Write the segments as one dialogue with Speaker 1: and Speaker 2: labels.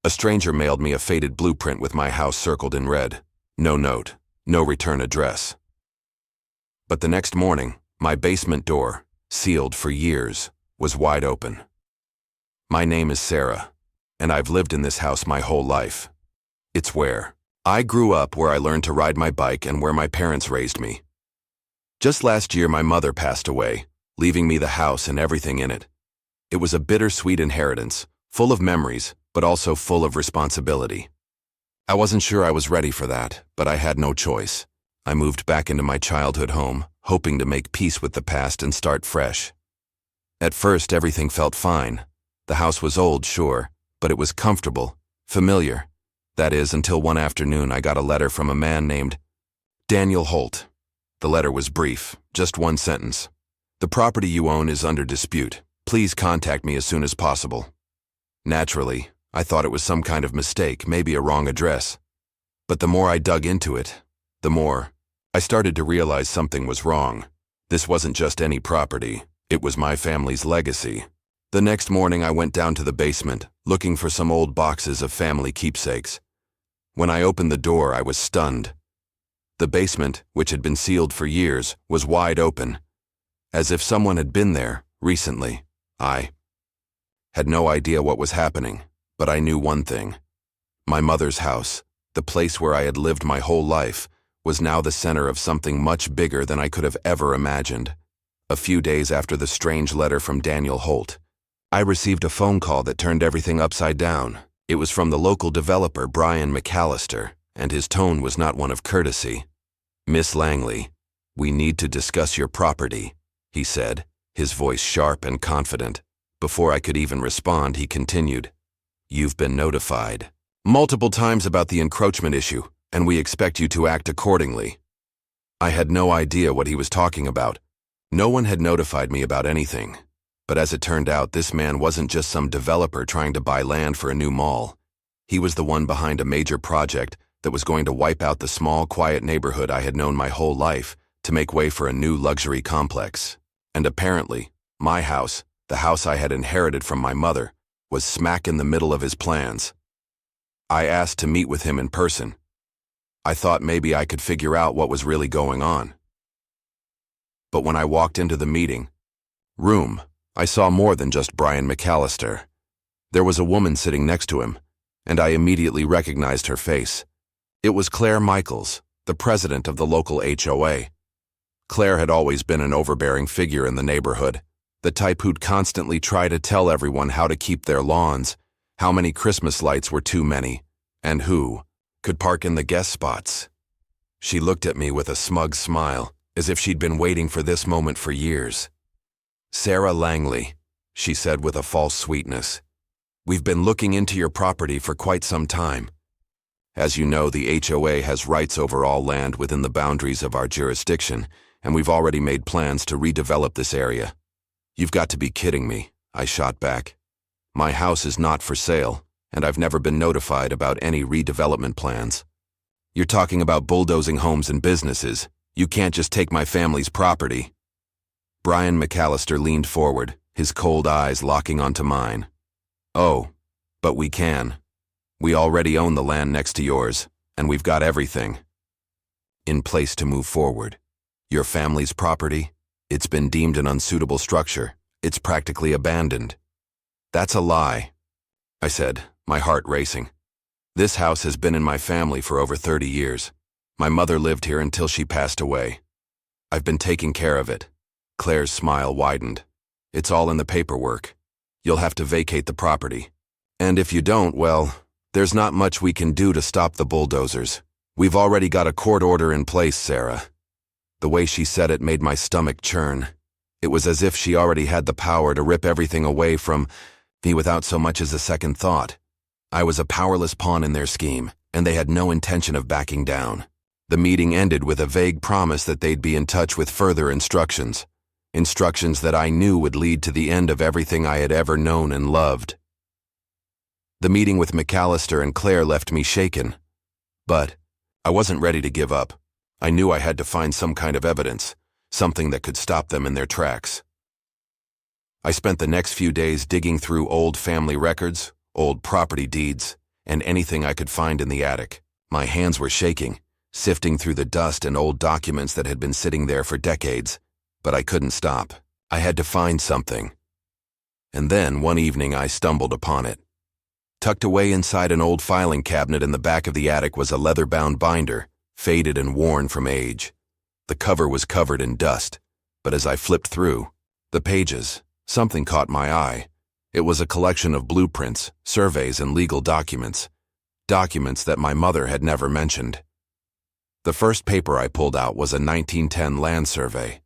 Speaker 1: A stranger mailed me a faded blueprint with my house circled in red. No note, no return address. But the next morning, my basement door, sealed for years, was wide open. My name is Sarah, and I've lived in this house my whole life. It's where I grew up, where I learned to ride my bike, and where my parents raised me. Just last year, my mother passed away, leaving me the house and everything in it. It was a bittersweet inheritance, full of memories, but also full of responsibility. I wasn't sure I was ready for that, but I had no choice. I moved back into my childhood home, hoping to make peace with the past and start fresh. At first, everything felt fine. The house was old, sure, but it was comfortable, familiar. That is, until one afternoon I got a letter from a man named Daniel Holt. The letter was brief, just one sentence. "The property you own is under dispute. Please contact me as soon as possible." Naturally, I thought it was some kind of mistake, maybe a wrong address. But the more I dug into it, the more I started to realize something was wrong. This wasn't just any property, it was my family's legacy. The next morning I went down to the basement, looking for some old boxes of family keepsakes. When I opened the door, I was stunned. The basement, which had been sealed for years, was wide open, as if someone had been there recently. I had no idea what was happening, but I knew one thing. My mother's house, the place where I had lived my whole life, was now the center of something much bigger than I could have ever imagined. A few days after the strange letter from Daniel Holt, I received a phone call that turned everything upside down. It was from the local developer, Brian McAllister, and his tone was not one of courtesy. "Miss Langley, we need to discuss your property," he said, his voice sharp and confident. Before I could even respond, he continued, "You've been notified multiple times about the encroachment issue, and we expect you to act accordingly." I had no idea what he was talking about. No one had notified me about anything. But as it turned out, this man wasn't just some developer trying to buy land for a new mall. He was the one behind a major project that was going to wipe out the small, quiet neighborhood I had known my whole life to make way for a new luxury complex. And apparently, my house, the house I had inherited from my mother, was smack in the middle of his plans. I asked to meet with him in person. I thought maybe I could figure out what was really going on. But when I walked into the meeting room, I saw more than just Brian McAllister. There was a woman sitting next to him, and I immediately recognized her face. It was Claire Michaels, the president of the local HOA. Claire had always been an overbearing figure in the neighborhood, the type who'd constantly try to tell everyone how to keep their lawns, how many Christmas lights were too many, and who could park in the guest spots. She looked at me with a smug smile, as if she'd been waiting for this moment for years. "Sarah Langley," she said with a false sweetness, "we've been looking into your property for quite some time. As you know, the HOA has rights over all land within the boundaries of our jurisdiction, and we've already made plans to redevelop this area." "You've got to be kidding me," I shot back. "My house is not for sale, and I've never been notified about any redevelopment plans. You're talking about bulldozing homes and businesses. You can't just take my family's property." Brian McAllister leaned forward, his cold eyes locking onto mine. "Oh, but we can. We already own the land next to yours, and we've got everything in place to move forward. Your family's property? It's been deemed an unsuitable structure. It's practically abandoned." "That's a lie," I said, my heart racing. "This house has been in my family for over 30 years. My mother lived here until she passed away. I've been taking care of it." Claire's smile widened. "It's all in the paperwork. You'll have to vacate the property. And if you don't, well, there's not much we can do to stop the bulldozers. We've already got a court order in place, Sarah." The way she said it made my stomach churn. It was as if she already had the power to rip everything away from me without so much as a second thought. I was a powerless pawn in their scheme, and they had no intention of backing down. The meeting ended with a vague promise that they'd be in touch with further instructions. Instructions that I knew would lead to the end of everything I had ever known and loved. The meeting with McAllister and Claire left me shaken. But I wasn't ready to give up. I knew I had to find some kind of evidence, something that could stop them in their tracks. I spent the next few days digging through old family records, old property deeds, and anything I could find in the attic. My hands were shaking, sifting through the dust and old documents that had been sitting there for decades, but I couldn't stop. I had to find something. And then, one evening, I stumbled upon it. Tucked away inside an old filing cabinet in the back of the attic was a leather-bound binder, faded and worn from age. The cover was covered in dust, but as I flipped through the pages, something caught my eye. It was a collection of blueprints, surveys, and legal documents. Documents that my mother had never mentioned. The first paper I pulled out was a 1910 land survey.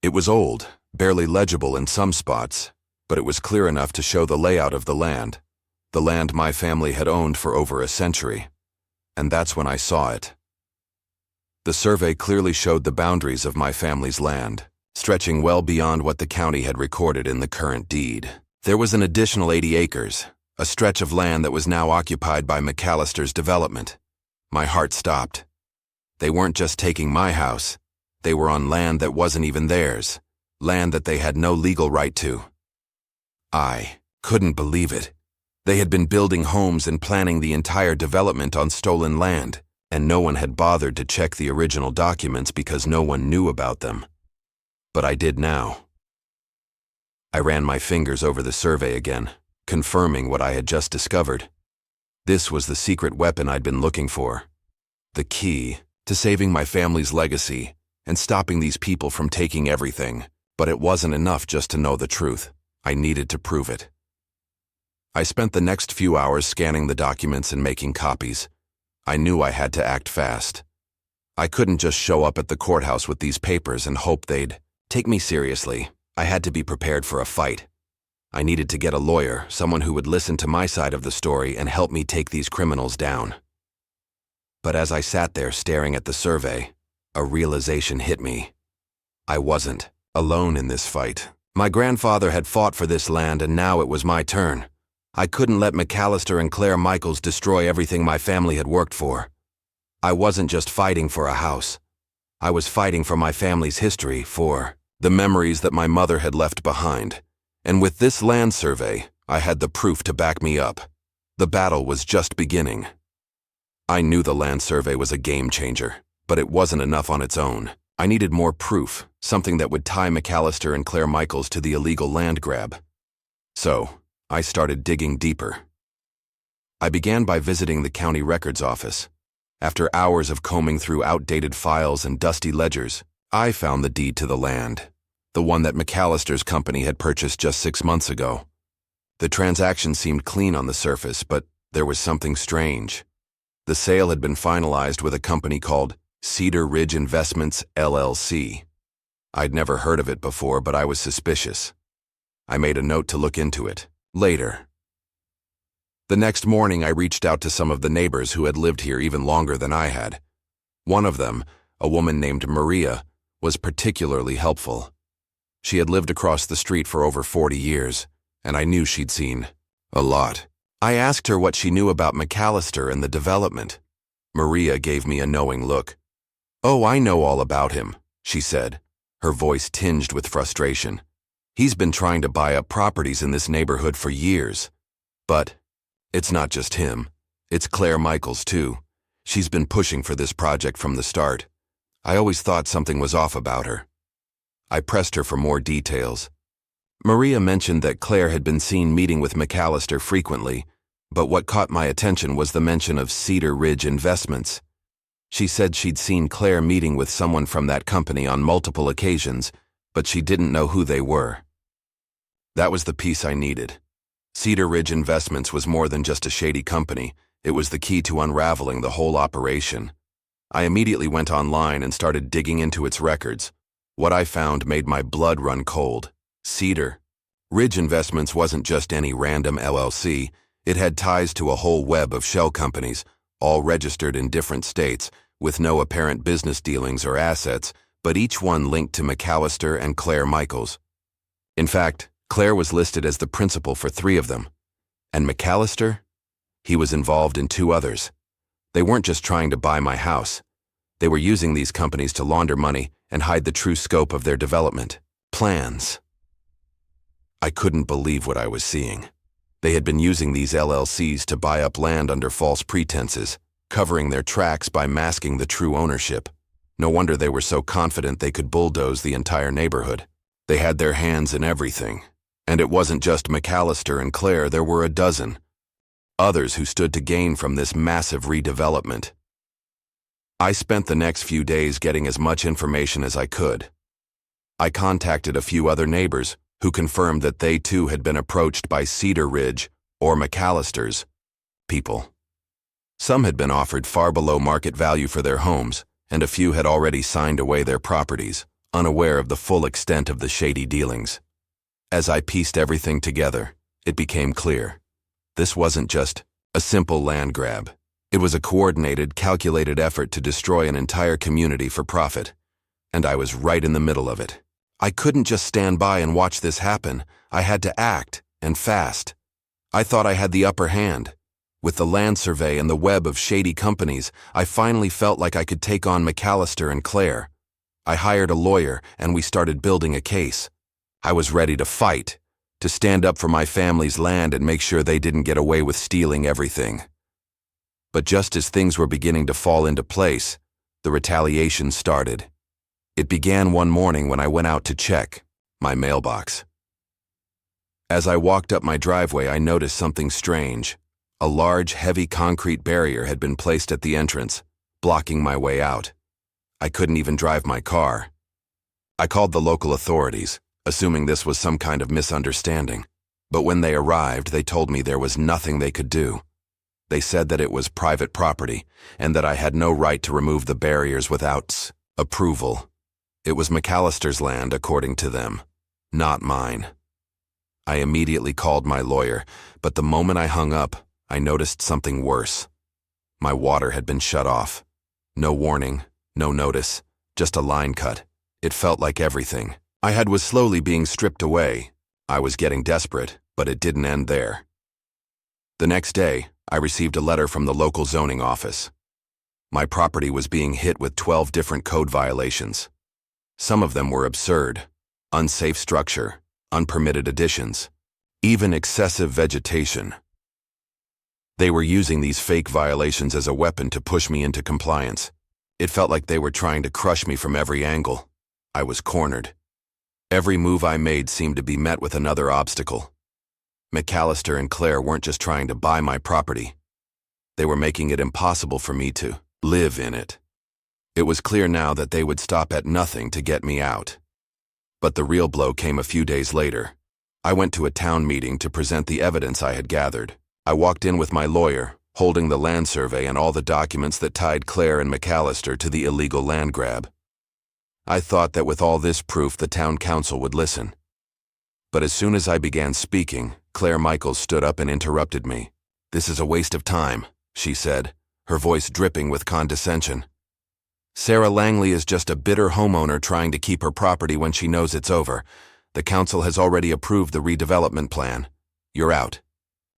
Speaker 1: It was old, barely legible in some spots, but it was clear enough to show the layout of the land my family had owned for over a century. And that's when I saw it. The survey clearly showed the boundaries of my family's land, stretching well beyond what the county had recorded in the current deed. There was an additional 80 acres, a stretch of land that was now occupied by McAllister's development. My heart stopped. They weren't just taking my house. They were on land that wasn't even theirs, land that they had no legal right to. I couldn't believe it. They had been building homes and planning the entire development on stolen land, and no one had bothered to check the original documents because no one knew about them. But I did now. I ran my fingers over the survey again, confirming what I had just discovered. This was the secret weapon I'd been looking for. The key to saving my family's legacy and stopping these people from taking everything. But it wasn't enough just to know the truth. I needed to prove it. I spent the next few hours scanning the documents and making copies. I knew I had to act fast. I couldn't just show up at the courthouse with these papers and hope they'd take me seriously. I had to be prepared for a fight. I needed to get a lawyer, someone who would listen to my side of the story and help me take these criminals down. But as I sat there staring at the survey, a realization hit me. I wasn't alone in this fight. My grandfather had fought for this land, and now it was my turn. I couldn't let McAllister and Claire Michaels destroy everything my family had worked for. I wasn't just fighting for a house. I was fighting for my family's history, for the memories that my mother had left behind. And with this land survey, I had the proof to back me up. The battle was just beginning. I knew the land survey was a game changer, but it wasn't enough on its own. I needed more proof, something that would tie McAllister and Claire Michaels to the illegal land grab. So, I started digging deeper. I began by visiting the county records office. After hours of combing through outdated files and dusty ledgers, I found the deed to the land, the one that McAllister's company had purchased just 6 months ago. The transaction seemed clean on the surface, but there was something strange. The sale had been finalized with a company called Cedar Ridge Investments, LLC. I'd never heard of it before, but I was suspicious. I made a note to look into it later. The next morning, I reached out to some of the neighbors who had lived here even longer than I had. One of them, a woman named Maria, was particularly helpful. She had lived across the street for over 40 years, and I knew she'd seen a lot. I asked her what she knew about McAllister and the development. Maria gave me a knowing look. "Oh, I know all about him," she said, her voice tinged with frustration. "He's been trying to buy up properties in this neighborhood for years. But it's not just him. It's Claire Michaels, too. She's been pushing for this project from the start. I always thought something was off about her." I pressed her for more details. Maria mentioned that Claire had been seen meeting with McAllister frequently, but what caught my attention was the mention of Cedar Ridge Investments. She said she'd seen Claire meeting with someone from that company on multiple occasions, but she didn't know who they were. That was the piece I needed. Cedar Ridge Investments was more than just a shady company. It was the key to unraveling the whole operation. I immediately went online and started digging into its records. What I found made my blood run cold. Cedar Ridge Investments wasn't just any random LLC. It had ties to a whole web of shell companies, all registered in different states, with no apparent business dealings or assets, but each one linked to McAllister and Claire Michaels. In fact, Claire was listed as the principal for 3 of them. And McAllister? He was involved in 2 others. They weren't just trying to buy my house. They were using these companies to launder money and hide the true scope of their development plans. I couldn't believe what I was seeing. They had been using these LLCs to buy up land under false pretenses, covering their tracks by masking the true ownership. No wonder they were so confident they could bulldoze the entire neighborhood. They had their hands in everything. And it wasn't just McAllister and Claire, there were a dozen others who stood to gain from this massive redevelopment. I spent the next few days getting as much information as I could. I contacted a few other neighbors who confirmed that they too had been approached by Cedar Ridge or McAllister's people. Some had been offered far below market value for their homes, and a few had already signed away their properties, unaware of the full extent of the shady dealings. As I pieced everything together, it became clear. This wasn't just a simple land grab. It was a coordinated, calculated effort to destroy an entire community for profit. And I was right in the middle of it. I couldn't just stand by and watch this happen. I had to act, and fast. I thought I had the upper hand. With the land survey and the web of shady companies, I finally felt like I could take on McAllister and Claire. I hired a lawyer, and we started building a case. I was ready to fight, to stand up for my family's land and make sure they didn't get away with stealing everything. But just as things were beginning to fall into place, the retaliation started. It began one morning when I went out to check my mailbox. As I walked up my driveway, I noticed something strange. A large, heavy concrete barrier had been placed at the entrance, blocking my way out. I couldn't even drive my car. I called the local authorities, assuming this was some kind of misunderstanding. But when they arrived, they told me there was nothing they could do. They said that it was private property, and that I had no right to remove the barriers without approval. It was McAllister's land, according to them, not mine. I immediately called my lawyer, but the moment I hung up, I noticed something worse. My water had been shut off. No warning, no notice, just a line cut. It felt like everything I had was slowly being stripped away. I was getting desperate, but it didn't end there. The next day, I received a letter from the local zoning office. My property was being hit with 12 different code violations. Some of them were absurd: unsafe structure, unpermitted additions, even excessive vegetation. They were using these fake violations as a weapon to push me into compliance. It felt like they were trying to crush me from every angle. I was cornered. Every move I made seemed to be met with another obstacle. McAllister and Claire weren't just trying to buy my property. They were making it impossible for me to live in it. It was clear now that they would stop at nothing to get me out. But the real blow came a few days later. I went to a town meeting to present the evidence I had gathered. I walked in with my lawyer, holding the land survey and all the documents that tied Claire and McAllister to the illegal land grab. I thought that with all this proof, the town council would listen. But as soon as I began speaking, Claire Michaels stood up and interrupted me. "This is a waste of time," she said, her voice dripping with condescension. "Sarah Langley is just a bitter homeowner trying to keep her property when she knows it's over. The council has already approved the redevelopment plan. You're out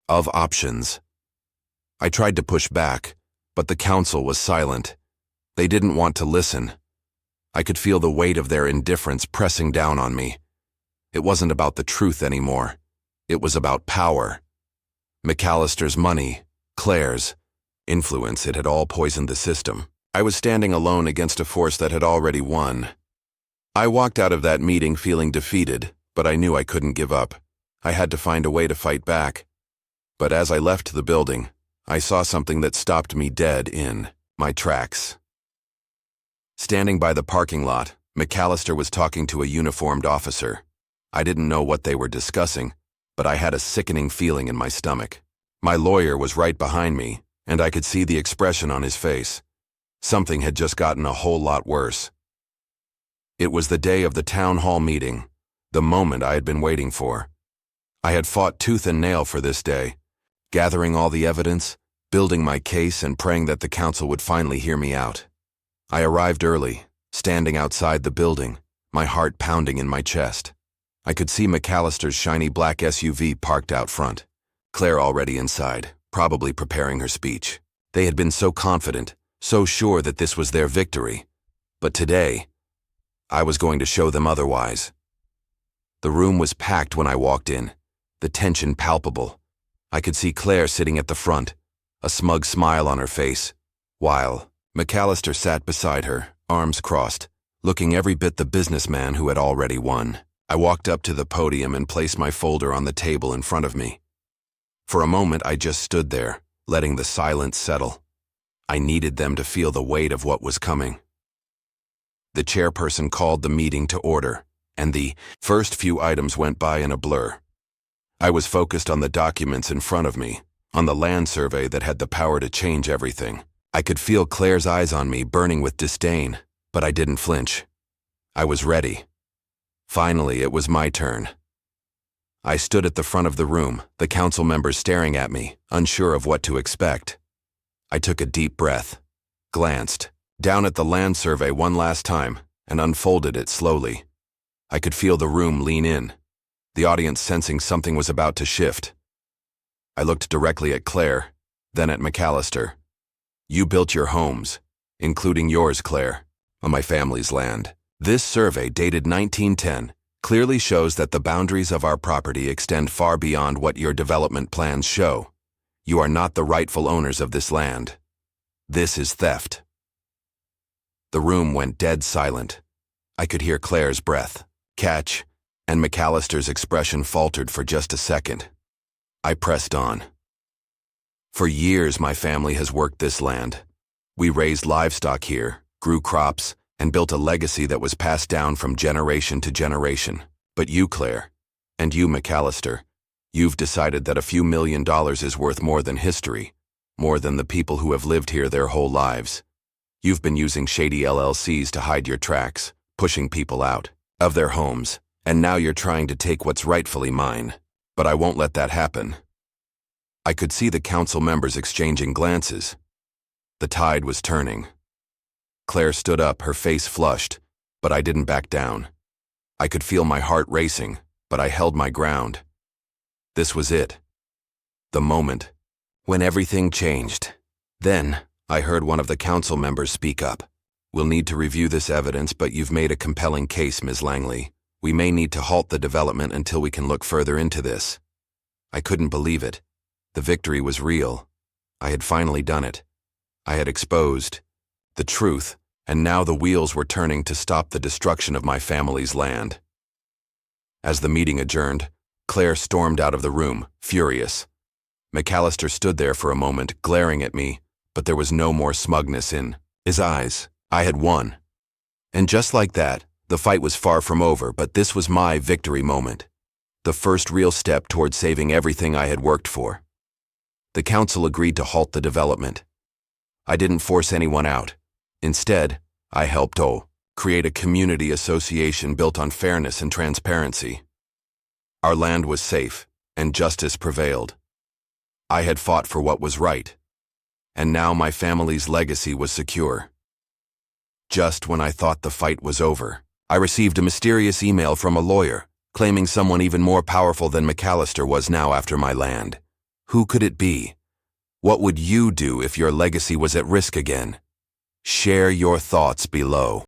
Speaker 1: of options." I tried to push back, but the council was silent. They didn't want to listen. I could feel the weight of their indifference pressing down on me. It wasn't about the truth anymore. It was about power. McAllister's money, Claire's influence, it had all poisoned the system. I was standing alone against a force that had already won. I walked out of that meeting feeling defeated, but I knew I couldn't give up. I had to find a way to fight back. But as I left the building, I saw something that stopped me dead in my tracks. Standing by the parking lot, McAllister was talking to a uniformed officer. I didn't know what they were discussing, but I had a sickening feeling in my stomach. My lawyer was right behind me, and I could see the expression on his face. Something had just gotten a whole lot worse. It was the day of the town hall meeting, the moment I had been waiting for. I had fought tooth and nail for this day, gathering all the evidence, building my case, and praying that the council would finally hear me out. I arrived early, standing outside the building, my heart pounding in my chest. I could see McAllister's shiny black SUV parked out front, Claire already inside, probably preparing her speech. They had been so confident, so sure that this was their victory. But today, I was going to show them otherwise. The room was packed when I walked in, the tension palpable. I could see Claire sitting at the front, a smug smile on her face, while McAllister sat beside her, arms crossed, looking every bit the businessman who had already won. I walked up to the podium and placed my folder on the table in front of me. For a moment, I just stood there, letting the silence settle. I needed them to feel the weight of what was coming. The chairperson called the meeting to order, and the first few items went by in a blur. I was focused on the documents in front of me, on the land survey that had the power to change everything. I could feel Claire's eyes on me burning with disdain, but I didn't flinch. I was ready. Finally, it was my turn. I stood at the front of the room, the council members staring at me, unsure of what to expect. I took a deep breath, glanced down at the land survey one last time, and unfolded it slowly. I could feel the room lean in, the audience sensing something was about to shift. I looked directly at Claire, then at McAllister. You built your homes, including yours, Claire, on my family's land. This survey, dated 1910, clearly shows that the boundaries of our property extend far beyond what your development plans show. You are not the rightful owners of this land. This is theft. The room went dead silent. I could hear Claire's breath catch, and McAllister's expression faltered for just a second. I pressed on. For years, my family has worked this land. We raised livestock here, grew crops, and built a legacy that was passed down from generation to generation. But you, Claire, and you, McAllister, you've decided that a few $1 million is worth more than history, more than the people who have lived here their whole lives. You've been using shady LLCs to hide your tracks, pushing people out of their homes, and now you're trying to take what's rightfully mine. But I won't let that happen. I could see the council members exchanging glances. The tide was turning. Claire stood up, her face flushed, but I didn't back down. I could feel my heart racing, but I held my ground. This was it. The moment when everything changed. Then, I heard one of the council members speak up. We'll need to review this evidence, but you've made a compelling case, Ms. Langley. We may need to halt the development until we can look further into this. I couldn't believe it. The victory was real. I had finally done it. I had exposed the truth, and now the wheels were turning to stop the destruction of my family's land. As the meeting adjourned, Claire stormed out of the room, furious. McAllister stood there for a moment, glaring at me, but there was no more smugness in his eyes. I had won. And just like that, the fight was far from over, but this was my victory moment. The first real step toward saving everything I had worked for. The council agreed to halt the development. I didn't force anyone out. Instead, I helped create a community association built on fairness and transparency. Our land was safe, and justice prevailed. I had fought for what was right, and now my family's legacy was secure. Just when I thought the fight was over, I received a mysterious email from a lawyer, claiming someone even more powerful than McAllister was now after my land. Who could it be? What would you do if your legacy was at risk again? Share your thoughts below.